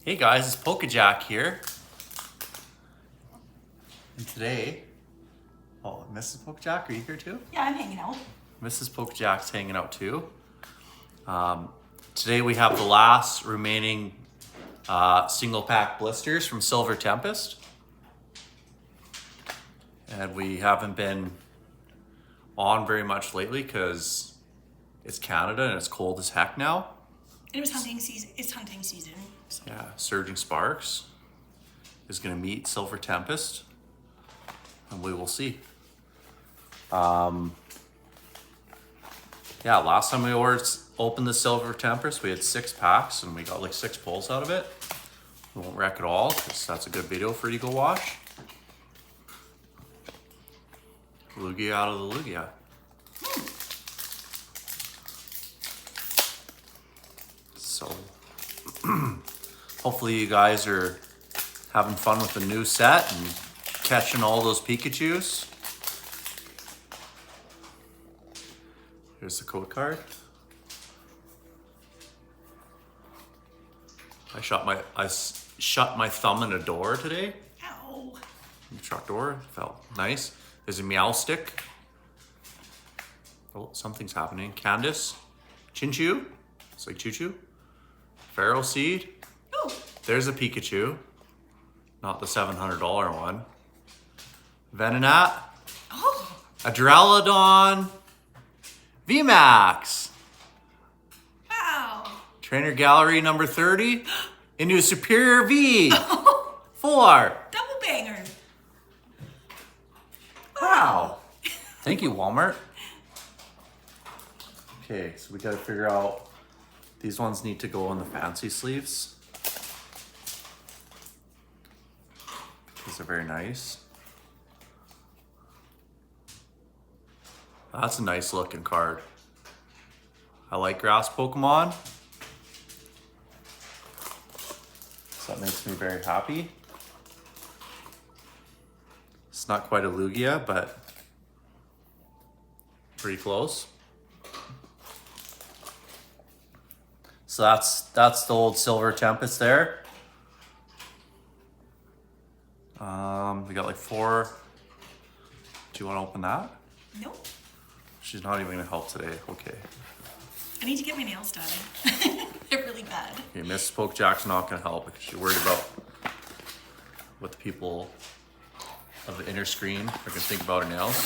Hey guys, it's Polkajack here. And today, Mrs. Polkajack, are you here too? Yeah, I'm hanging out. Mrs. Polkajack's hanging out too. Today we have the last remaining single pack blisters from Silver Tempest. And we haven't been on very much lately because it's Canada and it's cold as heck now. It was hunting season. It's hunting season. So. Yeah, Surging Sparks is going to meet Silver Tempest, and we will see. Yeah, last time we opened the Silver Tempest, we had 6 packs, and we got like 6 pulls out of it. We won't wreck it all, because that's a good video for you to go watch. Lugia out of the Lugia. So... hopefully you guys are having fun with the new set and catching all those Pikachus. Here's the code card. I shut my thumb in a door today. Ow. The truck door felt nice. There's a meow stick. Oh, something's happening. Candace, Chinchu. It's like Choo Choo. Pharaoh Seed. Oh. There's a Pikachu. Not the $700 one. Venonat. Oh. A Duraludon. VMAX. Wow. Trainer Gallery number 30. Into a Superior V. 4. Double banger. Wow. Thank you, Walmart. Okay, so we gotta figure out, these ones need to go in the fancy sleeves. These are very nice. That's a nice looking card. I like grass Pokemon. So that makes me very happy. It's not quite a Lugia, but pretty close. So that's the old Silver Tempest there. We got like 4. Do you want to open that? Nope. She's not even gonna help today. Okay. I need to get my nails done. They're really bad. Okay, Mrs. Polkajack's not gonna help because she's worried about what the people of the inner screen are gonna think about her nails.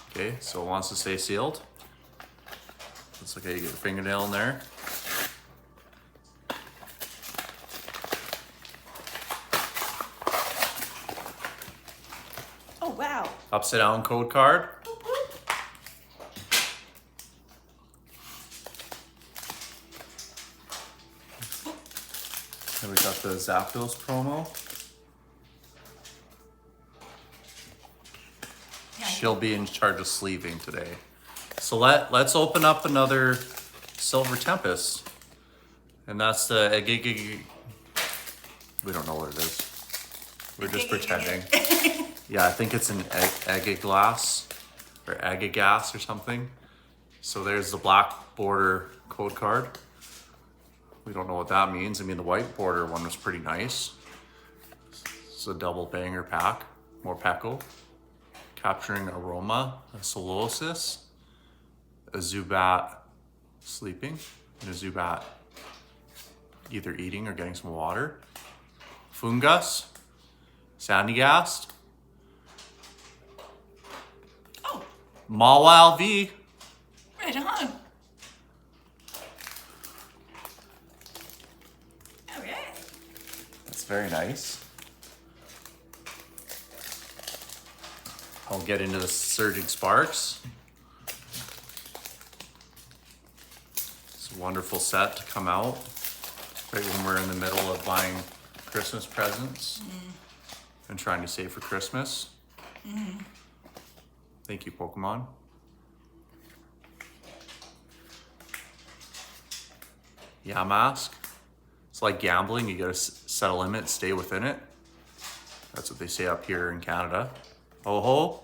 Okay, so it wants to stay sealed. It's okay, you get your fingernail in there. Oh, wow. Upside down code card. Boop, boop. Then we got the Zapdos promo. Yeah, She'll be in charge of sleeving today. So let's open up another Silver Tempest. And that's the we don't know what it is. We're just pretending. Yeah, I think it's an Agaglass or Agagas or something. So there's the black border code card. We don't know what that means. I mean, the white border one was pretty nice. It's a double banger pack. Morpeko. Capturing Aroma, a Solosis, a Zubat sleeping, and a Zubat either eating or getting some water. Fungus, Sandygast, Oh, Mawile V, right on. Okay. that's very nice. I'll get into the Surging Sparks. It's a wonderful set to come out right when we're in the middle of buying Christmas presents and trying to save for Christmas. Thank you, Pokemon. Yamask. It's like gambling. You gotta set a limit, stay within it. That's what they say up here in Canada. Ho-ho.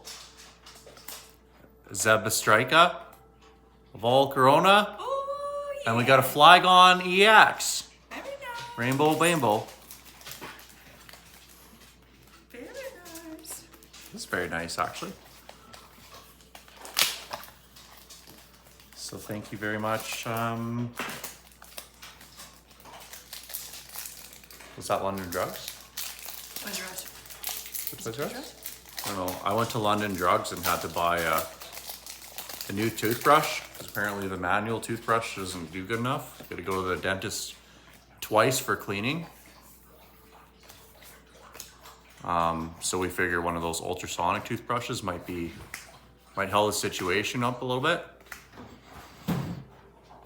Zebastrika. Volcarona. Oh, And we got a Flygon EX. Very nice. Rainbow Rainbow. Very nice. This is very nice, actually. So thank you very much. Was that London Drugs? What's yours? Which was yours? I don't know. I went to London Drugs and had to buy a new toothbrush because apparently the manual toothbrush doesn't do good enough. Got to go to the dentist twice for cleaning. So we figure one of those ultrasonic toothbrushes might help the situation up a little bit.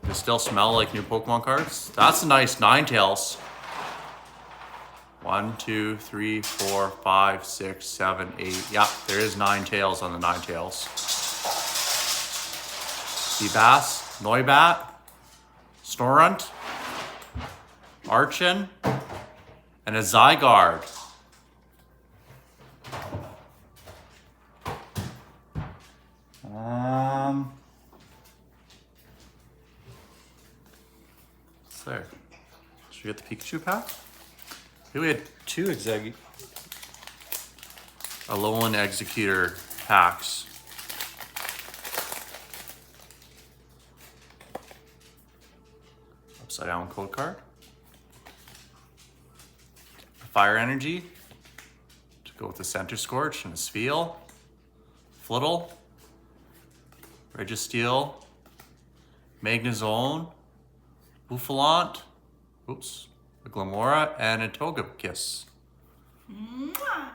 They still smell like new Pokemon cards. That's a nice Ninetales. 1, 2, 3, 4, 5, 6, 7, 8. Yeah, there is 9 tails on the Ninetales. Seabass, Noibat, Snorunt, Archon, and a Zygarde. What's there? Should we get the Pikachu pack? Here we had 2 Alolan Executor packs. Upside down code card. Fire Energy to go with the Center Scorch and a Spheal. Flittle. Registeel. Magnezone. Bouffalant. Oops. A Glamora and a Togekiss. Mwah.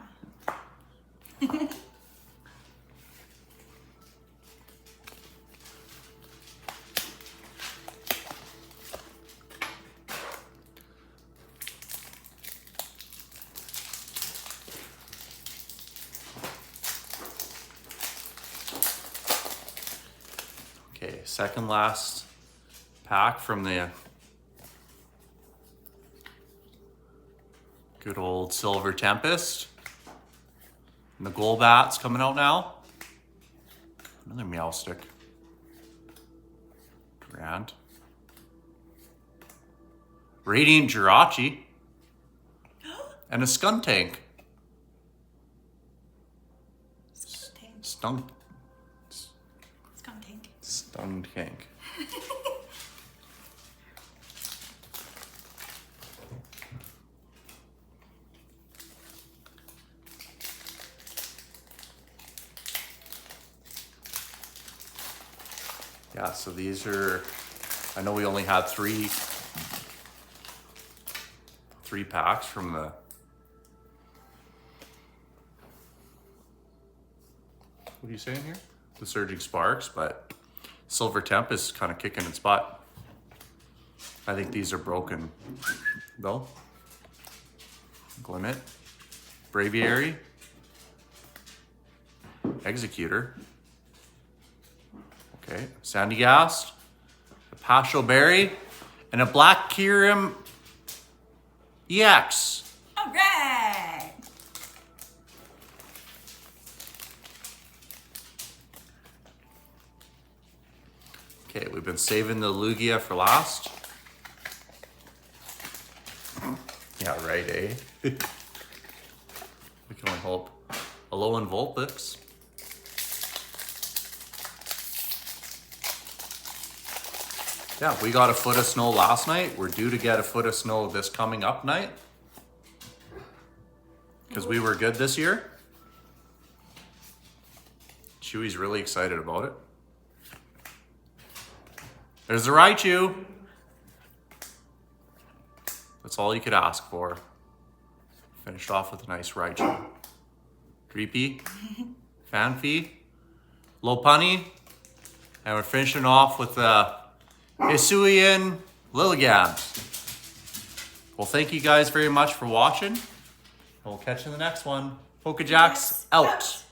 Okay, second last pack from the good old Silver Tempest. And the Golbat's coming out now. Another Meowstick. Grand. Radiant Jirachi. And a Skuntank. Skunk tank. Skuntank. Yeah, so these are, I know we only had three packs from the, what are you saying here? The Surging Sparks, but Silver Tempest is kind of kicking its butt. I think these are broken though. Glimmet, Braviary, Executor. Okay, Sandygast, a Pasho Berry, and a Black Kyurem EX. All right. Okay, we've been saving the Lugia for last. Yeah, right, eh? We can only hope. Alolan Vulpix. Yeah, we got a foot of snow last night. We're due to get a foot of snow this coming up night. Because we were good this year. Chewy's really excited about it. There's the Raichu. That's all you could ask for. Finished off with a nice Raichu. Dreepy, Fanfy, Lopunny, and we're finishing off with the Hisuian Lilligant. Well, thank you guys very much for watching. We'll catch you in the next one. PokeJacks out.